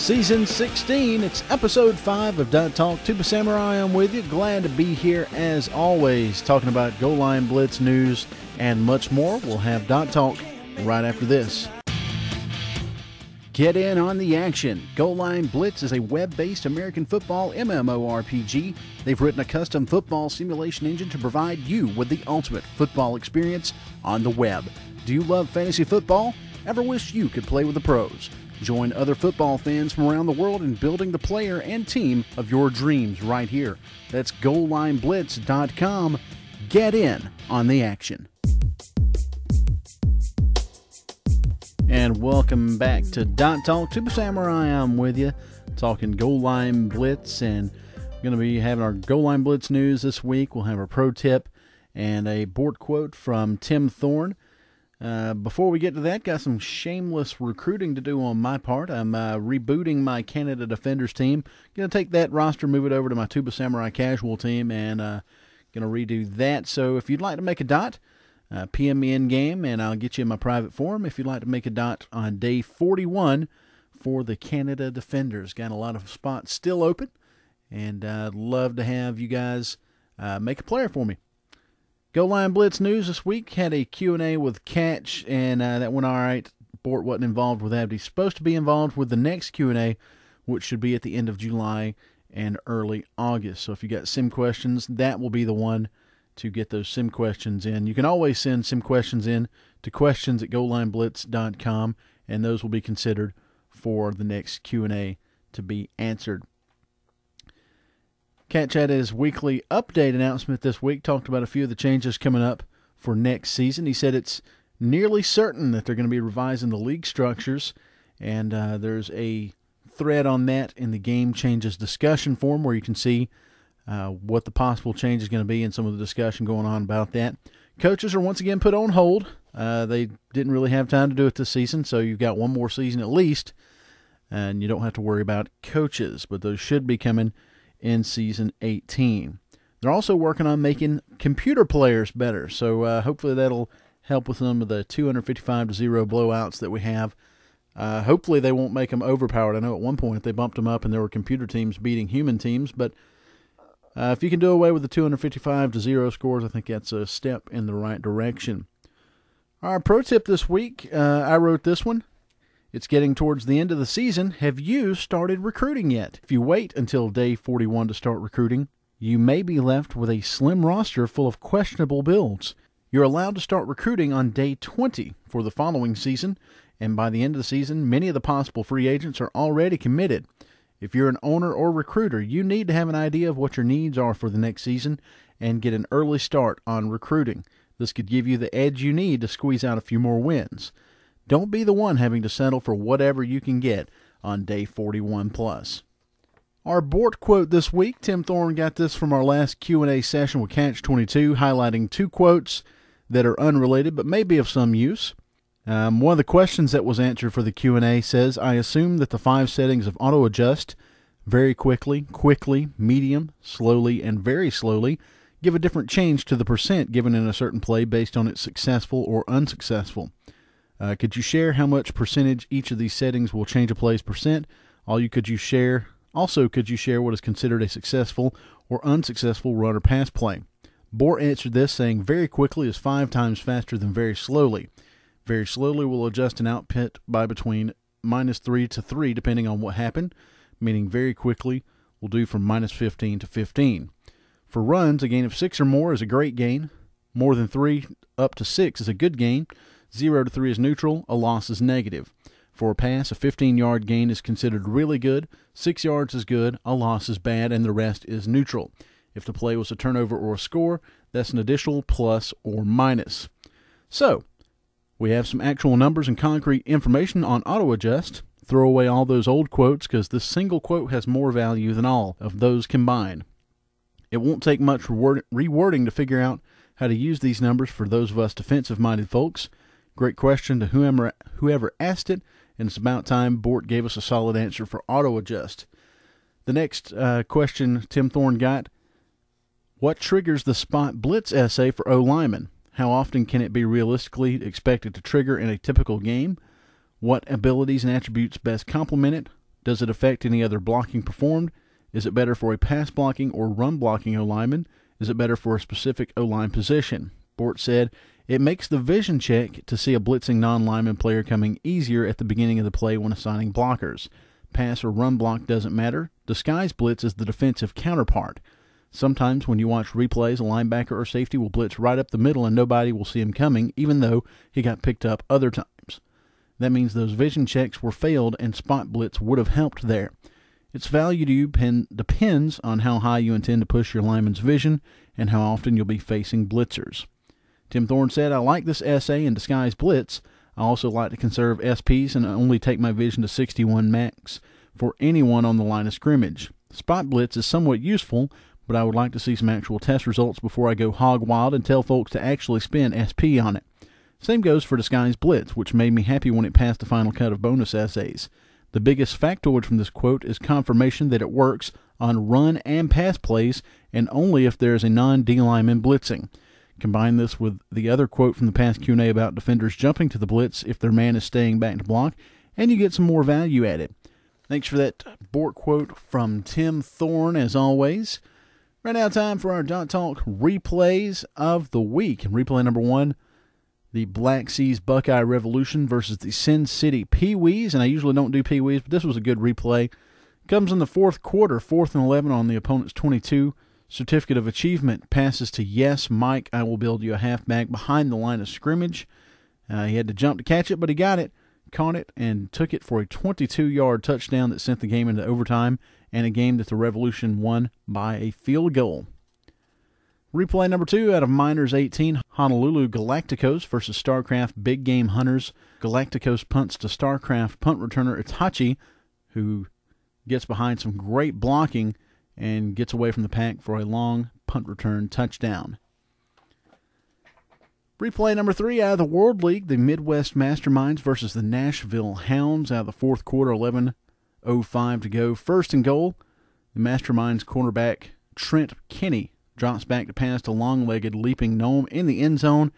Season 16, it's episode 5 of Dot Talk. Tuba Samurai, I'm with you. Glad to be here as always, talking about Goal Line Blitz news and much more. We'll have Dot Talk right after this. Get in on the action. Goal Line Blitz is a web-based American football MMORPG. They've written a custom football simulation engine to provide you with the ultimate football experience on the web. Do you love fantasy football? Ever wish you could play with the pros? Join other football fans from around the world in building the player and team of your dreams right here. That's GoalLineBlitz.com. Get in on the action. And welcome back to Dot Talk. Tuba Samurai, I'm with you, talking Goal Line Blitz, and we're going to be having our Goal Line Blitz news this week. We'll have a pro tip and a board quote from Tim Thorne. Before we get to that, got some shameless recruiting to do on my part. I'm rebooting my Canada Defenders team. Going to take that roster, move it over to my Tuba Samurai Casual team, and going to redo that. So if you'd like to make a dot, PM me in game, and I'll get you in my private forum if you'd like to make a dot on day 41 for the Canada Defenders. Got a lot of spots still open, and I'd love to have you guys make a player for me. Goal Line Blitz news this week. Had a Q&A with Catch, and that went all right. Bort wasn't involved with that, but he's supposed to be involved with the next Q&A, which should be at the end of July and early August. So if you got sim questions, that will be the one to get those sim questions in. You can always send sim questions in to questions@goallineblitz.com, and those will be considered for the next Q&A to be answered. Catch had his weekly update announcement this week, talked about a few of the changes coming up for next season. He said it's nearly certain that they're going to be revising the league structures, and there's a thread on that in the Game Changes discussion forum where you can see what the possible change is going to be and some of the discussion going on about that. Coaches are once again put on hold. They didn't really have time to do it this season, so you've got one more season at least, and you don't have to worry about coaches, but those should be coming in Season 18. They're also working on making computer players better, so hopefully that'll help with some of the 255-0 blowouts that we have. Hopefully they won't make them overpowered. I know at one point they bumped them up and there were computer teams beating human teams, but if you can do away with the 255-0 scores, I think that's a step in the right direction. Our pro tip this week, I wrote this one. It's getting towards the end of the season. Have you started recruiting yet? If you wait until day 41 to start recruiting, you may be left with a slim roster full of questionable builds. You're allowed to start recruiting on day 20 for the following season, and by the end of the season, many of the possible free agents are already committed. If you're an owner or recruiter, you need to have an idea of what your needs are for the next season and get an early start on recruiting. This could give you the edge you need to squeeze out a few more wins. Don't be the one having to settle for whatever you can get on day 41 plus. Our Bort quote this week, Tim Thorne got this from our last Q&A session with Catch 22, highlighting two quotes that are unrelated but may be of some use. One of the questions that was answered for the Q&A says, I assume that the 5 settings of auto adjust, very quickly, medium, slowly, and very slowly, give a different change to the percent given in a certain play based on its successful or unsuccessful. Could you share how much percentage each of these settings will change a play's percent? Could you share what is considered a successful or unsuccessful run or pass play? Bort answered this saying very quickly is 5 times faster than very slowly. Very slowly will adjust an output by between -3 to 3 depending on what happened, meaning very quickly will do from -15 to 15. For runs, a gain of 6 or more is a great gain. More than 3 up to 6 is a good gain. 0 to 3 is neutral, a loss is negative. For a pass, a 15-yard gain is considered really good, 6 yards is good, a loss is bad, and the rest is neutral. If the play was a turnover or a score, that's an additional plus or minus. So, we have some actual numbers and concrete information on auto adjust. Throw away all those old quotes because this single quote has more value than all of those combined. It won't take much rewording to figure out how to use these numbers for those of us defensive-minded folks. Great question to whoever asked it, and it's about time Bort gave us a solid answer for auto adjust. The next question Tim Thorne got, what triggers the spot blitz essay for O-linemen? How often can it be realistically expected to trigger in a typical game? What abilities and attributes best complement it? Does it affect any other blocking performed? Is it better for a pass blocking or run blocking O-lineman? Is it better for a specific O-line position? Bort said, it makes the vision check to see a blitzing non-lineman player coming easier at the beginning of the play when assigning blockers. Pass or run block doesn't matter. Disguise blitz is the defensive counterpart. Sometimes when you watch replays, a linebacker or safety will blitz right up the middle and nobody will see him coming, even though he got picked up other times. That means those vision checks were failed and spot blitz would have helped there. Its value to you depends on how high you intend to push your lineman's vision and how often you'll be facing blitzers. Tim Thorne said, I like this SA and disguise blitz. I also like to conserve SPs and only take my vision to 61 max for anyone on the line of scrimmage. Spot blitz is somewhat useful, but I would like to see some actual test results before I go hog wild and tell folks to actually spend SP on it. Same goes for disguise blitz, which made me happy when it passed the final cut of bonus essays. The biggest factoid from this quote is confirmation that it works on run and pass plays and only if there is a non-D lineman blitzing. Combine this with the other quote from the past Q&A about defenders jumping to the blitz if their man is staying back to block, and you get some more value at it. Thanks for that Bort quote from Tim Thorne, as always. Right now, time for our Dot Talk replays of the week. And replay number 1, the Black Seas Buckeye Revolution versus the Sin City Pee-wees. And I usually don't do Pee-wees, but this was a good replay. Comes in the fourth quarter, 4th and 11 on the opponent's 22. Certificate of Achievement passes to Yes, Mike. I will build you a halfback behind the line of scrimmage. He had to jump to catch it, but he got it, caught it, and took it for a 22-yard touchdown that sent the game into overtime, and a game that the Revolution won by a field goal. Replay number 2 out of Miners 18, Honolulu Galacticos versus StarCraft Big Game Hunters. Galacticos punts to StarCraft punt returner Itachi, who gets behind some great blocking and gets away from the pack for a long punt return touchdown. Replay number 3 out of the World League, the Midwest Masterminds versus the Nashville Hounds out of the fourth quarter, 11:05 to go. First and goal, the Masterminds cornerback Trent Kenny drops back to pass to long-legged leaping gnome in the end zone.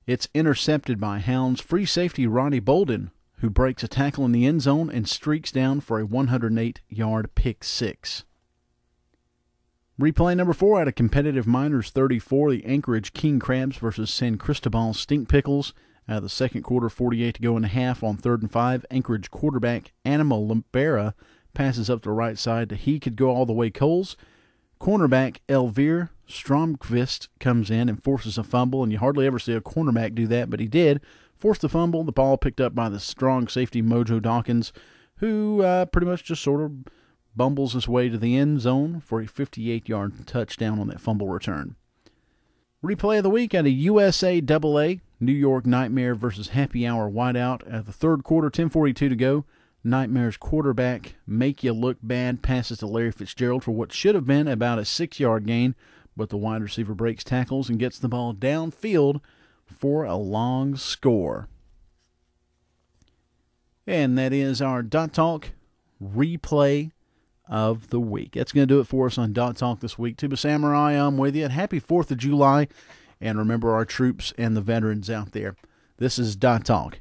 It's intercepted by Hounds free safety Ronnie Bolden, who breaks a tackle in the end zone and streaks down for a 108-yard pick six. Replay number 4 out of competitive Miners 34, the Anchorage King Crabs versus San Cristobal Stink Pickles. Out of the second quarter, 48 to go in the half on 3rd and 5. Anchorage quarterback Anima Libera passes up the right side to He Could Go All the Way Coles. Cornerback Elvire Stromqvist comes in and forces a fumble, and you hardly ever see a cornerback do that, but he did. Forced the fumble, the ball picked up by the strong safety Mojo Dawkins, who pretty much just sort of bumbles his way to the end zone for a 58-yard touchdown on that fumble return. Replay of the week out of USA AA, New York Nightmare versus Happy Hour Whiteout. At the third quarter, 10:42 to go. Nightmare's quarterback, Make You Look Bad, passes to Larry Fitzgerald for what should have been about a 6-yard gain, but the wide receiver breaks tackles and gets the ball downfield for a long score. And that is our Dot Talk replay of the week. That's going to do it for us on Dot Talk this week. Tuba Samurai, I'm with you. Happy 4th of July, and remember our troops and the veterans out there. This is Dot Talk.